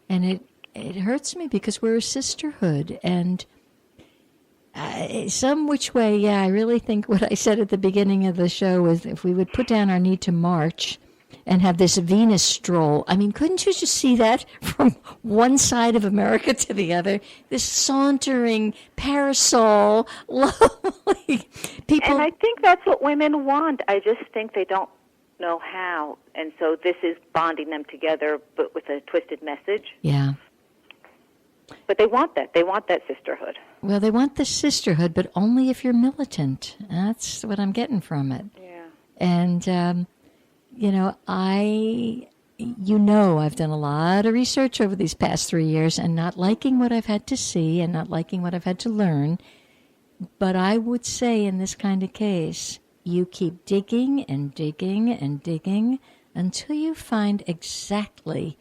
And it hurts me because we're a sisterhood. And some which way, yeah, I really think what I said at the beginning of the show is if we would put down our need to march and have this Venus stroll. I mean, couldn't you just see that from one side of America to the other? This sauntering parasol, lovely people. And I think that's what women want. I just think they don't know how. And so this is bonding them together, but with a twisted message. Yeah. But they want that. They want that sisterhood. Well, they want the sisterhood, but only if you're militant. That's what I'm getting from it. Yeah. And, I've done a lot of research over these past 3 years and not liking what I've had to see and not liking what I've had to learn. But I would say in this kind of case, you keep digging and digging and digging until you find exactly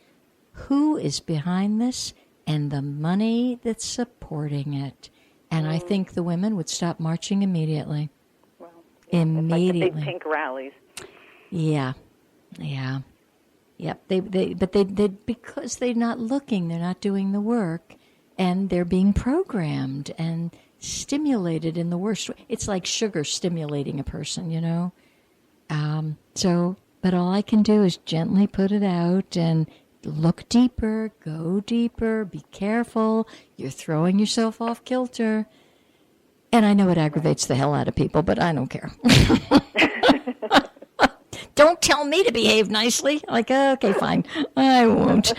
who is behind this and the money that's supporting it. And I think the women would stop marching immediately. Well, immediately. It's like the big pink rallies. Yeah. Yep. They because they're not looking, they're not doing the work, and they're being programmed and stimulated in the worst way. It's like sugar stimulating a person, But all I can do is gently put it out and look deeper, go deeper, be careful. You're throwing yourself off kilter. And I know it aggravates the hell out of people, but I don't care. Don't tell me to behave nicely. Like, okay, fine. I won't.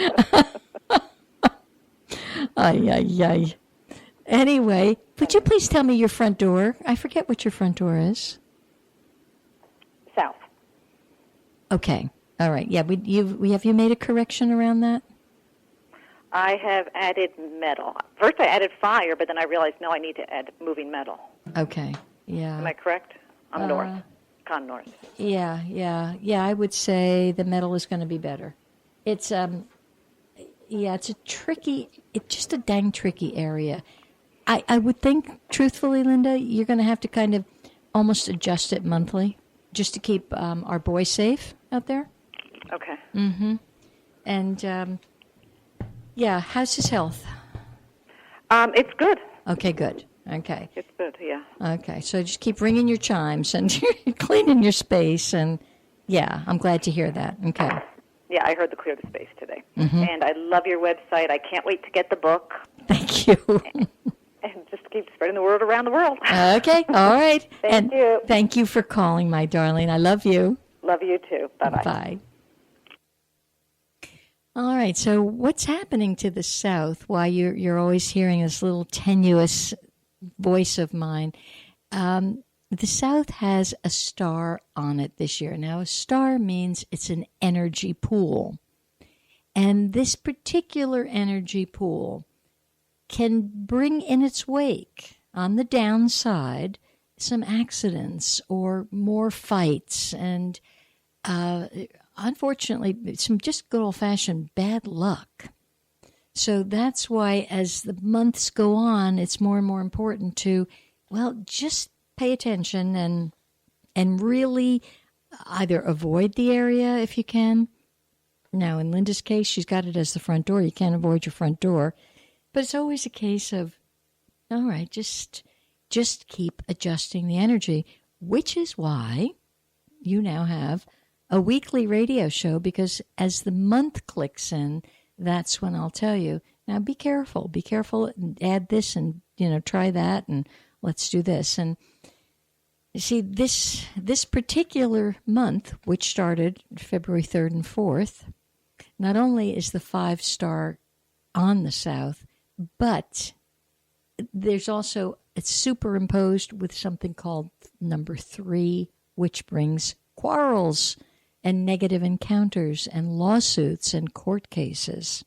Ay. Anyway, would you please tell me your front door? I forget what your front door is. South. Okay. All right. Yeah. Have you made a correction around that? I have added metal. First I added fire, but then I realized, no, I need to add moving metal. Okay. Yeah. Am I correct? I'm north. Con north. Yeah. I would say the metal is going to be better. It's it's just a dang tricky area. I would think, truthfully, Linda, you're going to have to kind of almost adjust it monthly just to keep our boys safe out there. Okay. Mm-hmm. And, how's his health? It's good. Okay, good. Okay. It's good, yeah. Okay, so just keep ringing your chimes and cleaning your space, and, I'm glad to hear that. Okay. Yeah, I heard the Clear the Space today. Mm-hmm. And I love your website. I can't wait to get the book. Thank you. And just keep spreading the word around the world. Okay, all right. Thank you. Thank you for calling, my darling. I love you. Love you too. Bye-bye. Bye. All right, so what's happening to the South? Why you're always hearing this little tenuous voice of mine. The South has a star on it this year. Now, a star means it's an energy pool. And this particular energy pool can bring in its wake, on the downside, some accidents or more fights and, unfortunately, some just good old-fashioned bad luck. So that's why as the months go on, it's more and more important to, just pay attention and really either avoid the area if you can. Now, in Linda's case, she's got it as the front door. You can't avoid your front door. But it's always a case of, all right, just keep adjusting the energy, which is why you now have a weekly radio show, because as the month clicks in, that's when I'll tell you, now be careful, and add this and, try that and let's do this. And you see, this particular month, which started February 3rd and 4th, not only is the 5-star on the South, but there's also, it's superimposed with something called number 3, which brings quarrels and negative encounters and lawsuits and court cases.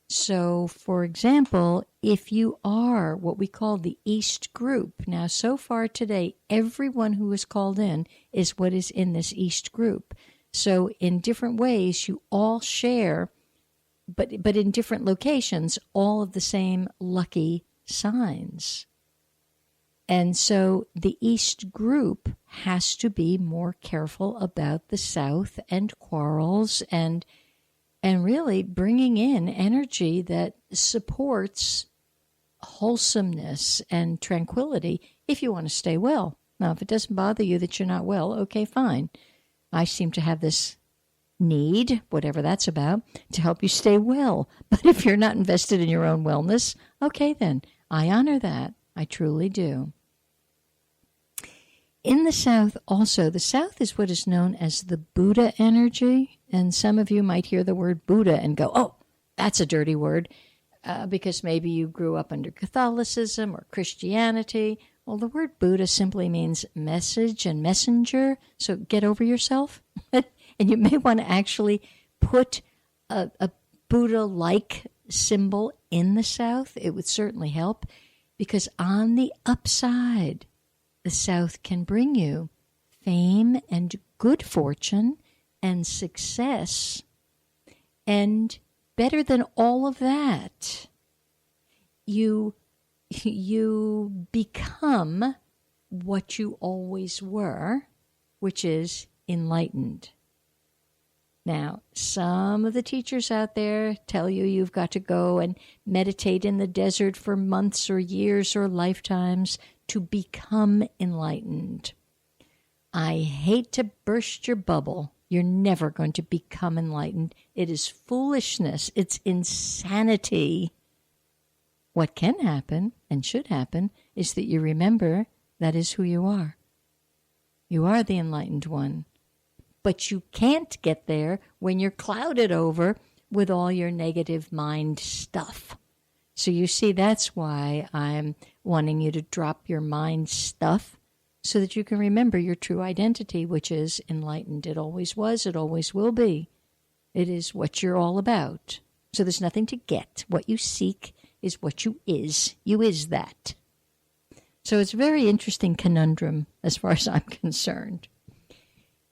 So, for example, if you are what we call the East Group, now so far today, everyone who is called in is what is in this East Group. So in different ways, you all share, but in different locations, all of the same lucky signs. And so the East Group has to be more careful about the South and quarrels and and really bringing in energy that supports wholesomeness and tranquility if you want to stay well. Now, if it doesn't bother you that you're not well, okay, fine. I seem to have this need, whatever that's about, to help you stay well. But if you're not invested in your own wellness, okay then. I honor that. I truly do. In the South also, the South is what is known as the Buddha energy. And some of you might hear the word Buddha and go, oh, that's a dirty word, because maybe you grew up under Catholicism or Christianity. Well, the word Buddha simply means message and messenger, so get over yourself. And you may want to actually put a Buddha-like symbol in the South. It would certainly help, because on the upside, the South can bring you fame and good fortune and success. And better than all of that, you become what you always were, which is enlightened. Now, some of the teachers out there tell you you've got to go and meditate in the desert for months or years or lifetimes to become enlightened. I hate to burst your bubble. You're never going to become enlightened. It is foolishness. It's insanity. What can happen and should happen is that you remember that is who you are. You are the enlightened one. But you can't get there when you're clouded over with all your negative mind stuff. So you see, that's why I'm wanting you to drop your mind stuff so that you can remember your true identity, which is enlightened. It always was, it always will be. It is what you're all about. So there's nothing to get. What you seek is what you is. You is that. So it's a very interesting conundrum as far as I'm concerned.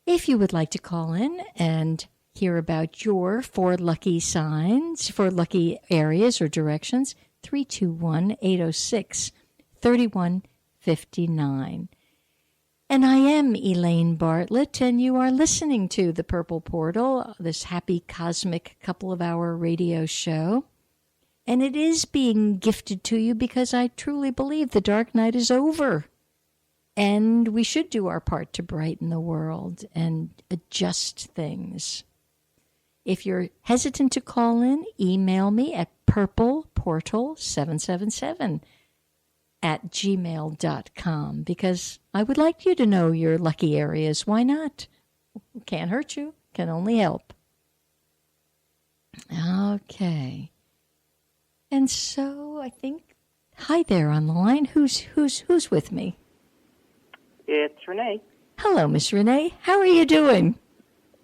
If you would like to call in and hear about your 4 lucky signs, 4 lucky areas or directions, 321-806-3159. And I am Elaine Bartlett, and you are listening to The Purple Portal, this happy cosmic couple-of-hour radio show. And it is being gifted to you because I truly believe the dark night is over. And we should do our part to brighten the world and adjust things. If you're hesitant to call in, email me at purpleportal777@gmail.com, because I would like you to know your lucky areas. Why not? Can't hurt you, can only help. Okay. And so I think, hi there on the line. Who's with me? It's Renee. Hello, Miss Renee. How are you doing?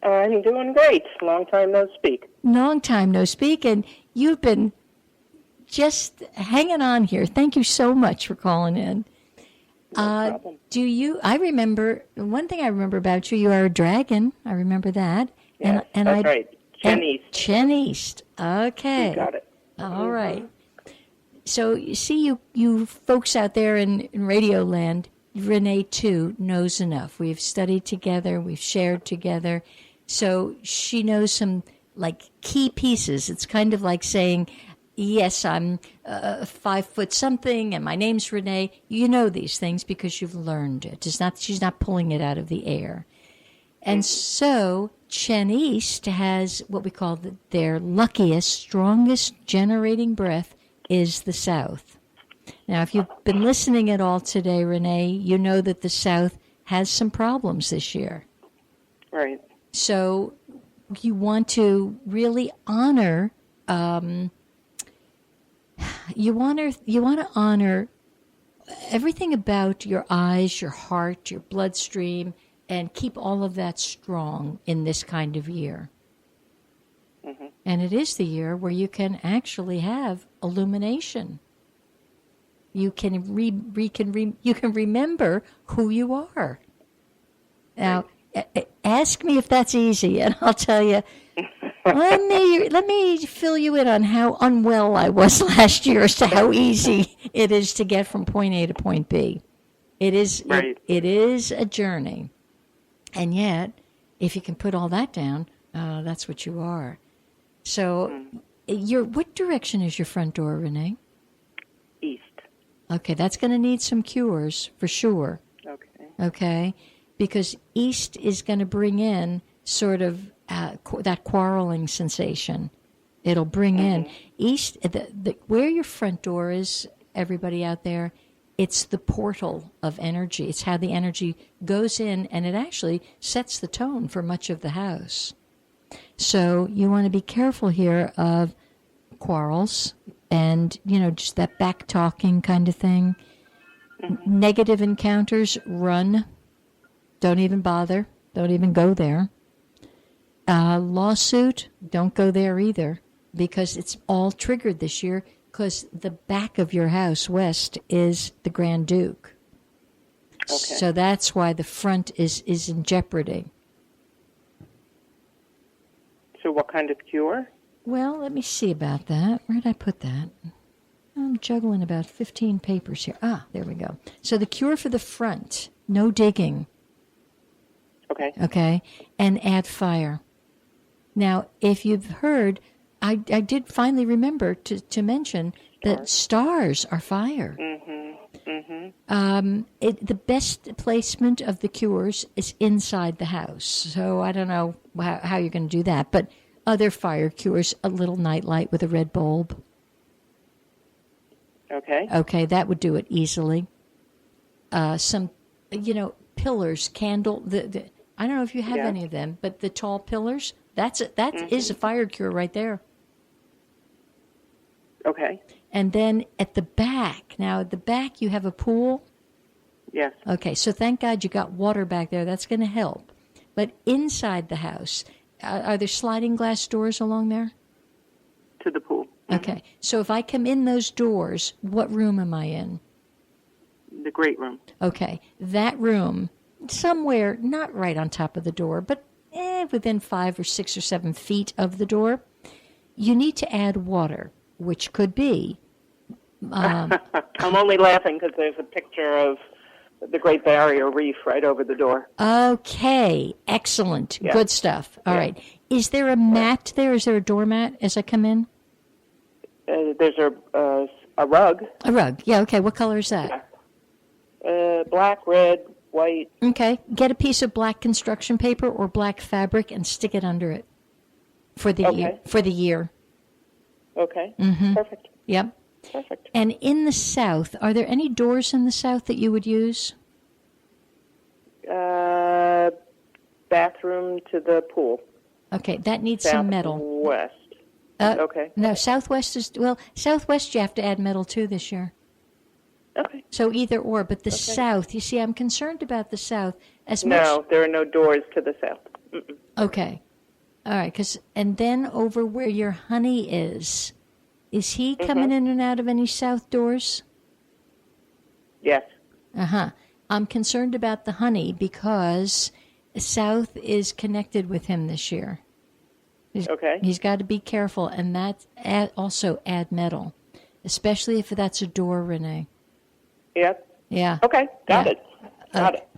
I'm doing great. Long time no speak. Long time no speak, and you've been just hanging on here. Thank you so much for calling in. No problem. I remember, one thing I remember about you, you are a dragon. I remember that. Yes, that's right. Chen East. Chen East. Okay. You got it. All right. So, you see, you folks out there in Radio Land, Renee, too, knows enough. We've studied together. We've shared together. So she knows some, key pieces. It's kind of like saying, yes, I'm 5 foot something, and my name's Renee. You know these things because you've learned it. She's not pulling it out of the air. And so Chen East has what we call their luckiest, strongest generating breath is the South. Now, if you've been listening at all today, Renee, you know that the South has some problems this year. Right. So you want to really honor. You want to honor everything about your eyes, your heart, your bloodstream, and keep all of that strong in this kind of year. Mm-hmm. And it is the year where you can actually have illumination. You can you can remember who you are. Now, ask me if that's easy, and I'll tell you. Let me fill you in on how unwell I was last year as to how easy it is to get from point A to point B. It is right. It is a journey, and yet, if you can put all that down, that's what you are. So, what direction is your front door, Renee? East. Okay, that's going to need some cures for sure. Okay. Okay, because east is going to bring in sort of that quarreling sensation. It'll bring in east, where your front door is, everybody out there, it's the portal of energy. It's how the energy goes in, and it actually sets the tone for much of the house. So you want to be careful here of quarrels and, just that back-talking kind of thing. Negative encounters, run. Don't even bother. Don't even go there. Lawsuit, don't go there either, because it's all triggered this year because the back of your house west is the Grand Duke. Okay. So that's why the front is in jeopardy. So what kind of cure? Well, let me see about that. Where did I put that? I'm juggling about 15 papers here. There we go. So the cure for the front, no digging. Okay. Okay, and add fire. Now, if you've heard, I did finally remember to mention that stars are fire. The best placement of the cures is inside the house. So I don't know how you're going to do that, but other fire cures, a little nightlight with a red bulb. Okay. Okay, that would do it easily. Some, pillars, candle. I don't know if you have any of them, but the tall pillars, that is a fire cure right there. Okay. And then at the back, now at the back you have a pool. Yes. Okay, so thank God you got water back there. That's going to help. But inside the house, are there sliding glass doors along there? To the pool. Okay, so if I come in those doors, what room am I in? The great room. Okay, that room, somewhere, not right on top of the door, but within 5 or 6 or 7 feet of the door, you need to add water, which could be... I'm only laughing because there's a picture of the Great Barrier Reef right over the door. Okay, excellent. Yeah. Good stuff. All right. Is there a mat there? Is there a doormat as I come in? There's a rug. A rug. Yeah, okay. What color is that? Black, red, white. Okay. Get a piece of black construction paper or black fabric and stick it under it for the year. Okay. Mm-hmm. Perfect. Yep. Perfect. And in the south, are there any doors in the south that you would use? Bathroom to the pool. Okay, that needs some metal. Southwest. Okay. No, southwest southwest you have to add metal too this year. Okay. So either or, but the south, you see, I'm concerned about the south as much. No, there are no doors to the south. Mm-mm. Okay. All right, and then over where your honey is he coming in and out of any south doors? Yes. Uh-huh. I'm concerned about the honey because south is connected with him this year. He's got to be careful, and that's also add metal, especially if that's a door, Renee. Yep. Yeah. Okay, got it. Got it.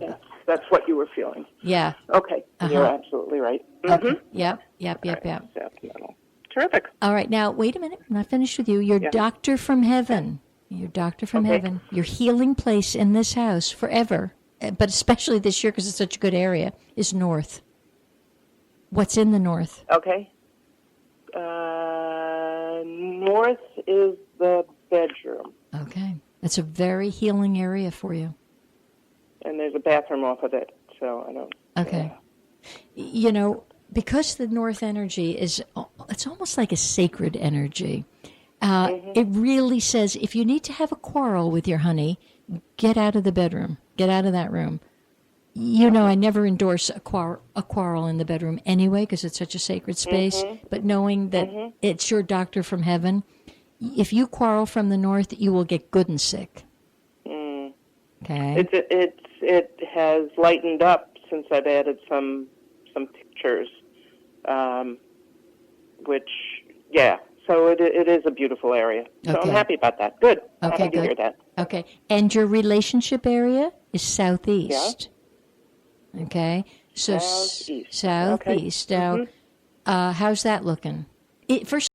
That's what you were feeling. Yeah. Okay, you're absolutely right. Mm-hmm. Okay. Yep. South metal. Terrific. All right, now, wait a minute. I'm not finished with you. Your doctor from heaven. Your doctor from heaven. Your healing place in this house forever, but especially this year because it's such a good area, is north. What's in the north? Okay. North is the bedroom. Okay. That's a very healing area for you. And there's a bathroom off of it, so I don't... Okay. Because the north energy it's almost like a sacred energy. It really says if you need to have a quarrel with your honey, get out of the bedroom. Get out of that room. I never endorse a quarrel in the bedroom anyway because it's such a sacred space. But knowing that it's your doctor from heaven, if you quarrel from the north, you will get good and sick. Okay. It has lightened up since I've added some pictures, so it is a beautiful area. So I'm happy about that. Good. Okay, happy to hear that. Okay. And your relationship area is southeast. Yeah. Okay. So southeast. Southeast. Okay. Now, how's that looking? First